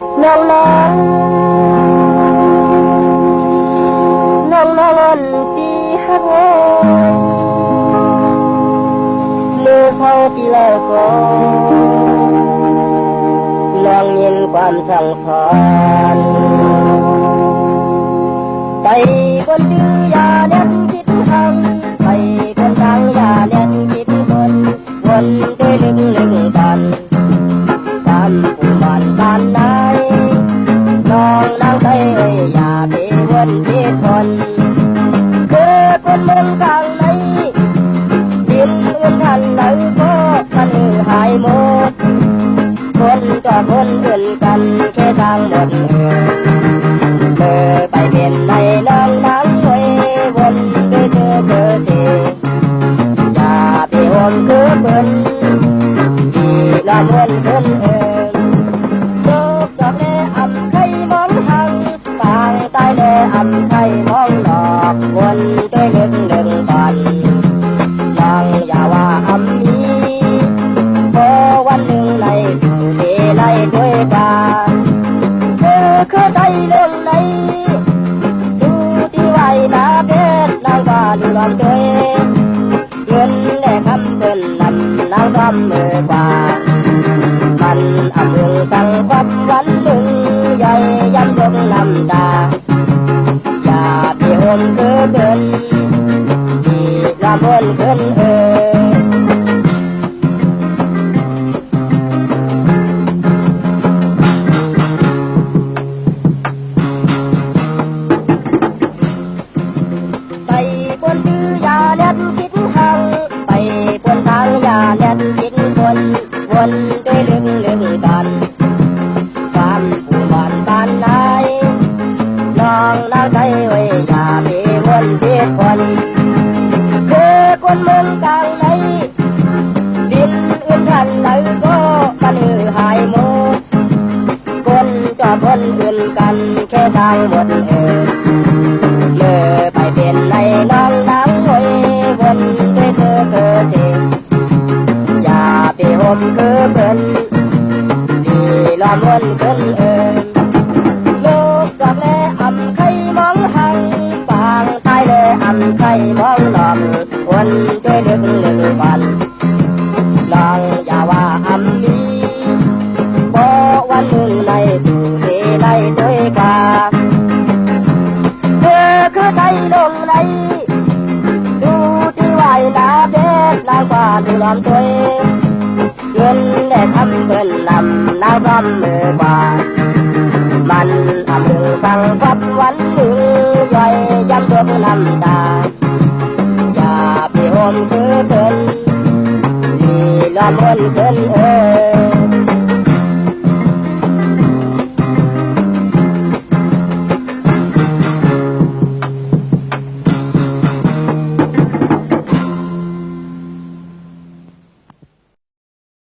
น้องน้องน้องน้องตีฮักมือเขาที่แล้วก็ลองยินความสั่งสอนไปคนดื้อยาเล่นคิดทำไปคนดังยาเล่นคิดวนด้วยลึงกันตามผู้มันบ้านไหนน้องนางไทยอย่าไปวนที่คนคือคนเมืองกลางไหนดินอื่นทันไหนก็ทันหายหมดคนก็คนอื่นกันแค่ทางหมดไปเป็นในน้องนางไว้วนด้วยเธอสิอย่าไปห่วงคือเพิ่นที่ละมวนเพิ่นโลกดอกแน่อำไข่มองทางฟางใต้แน่อำไข่มองหลอกวนด้วยลึงก่อนน้องอย่าว่าอำนี้พอวันหนึ่งในสู่เวไล่ด้วยกันคือใจลงในดูที่ไว้นาเพชรนางว่าดูลำตัวเงินและคำเตือนนำนางทำมือกว่ามันอำมึงตั้งความวันหนึ่งใหญ่ย้ำยกนำดาอย่าไปห่มคือเดินที่ละมนเกินไปบนดื้อยาเล่นคิดหังไปบนทางยาเล่นคิดวนด้วยลึงกันความผู้มันบ้านไหนน้องนางไทยอย่าไปวนที่คนคือคนเมืองกลางไหนดินอื่นทันไหนก็มันหายหมดคนก็คนอื่นกันแค่ทางหมดไปเป็นในน้องนางไว้วนด้วยเธอสิอย่าไปห่มคือเพิ่นที่ละมวนเพิ่นโลกดอกแลอำไข่มองหังฟางใต้แลอำไข่มองหลอมวนด้วยลึงกันน้องอย่าว่าอำนี้พอวันหนึ่งในสู่เวไล่ด้วยกันคือใจลงในดูที่ไว้นาเพชรนางว่าดูลำตัวเงินและคำเตือนนำนางทำมือกว่ามันอำมึงฟังความวันหนึ่งย่อยย้ำยกน้ำตาอย่าไปห่มคือเพิ่นที่ละมนเพิ่น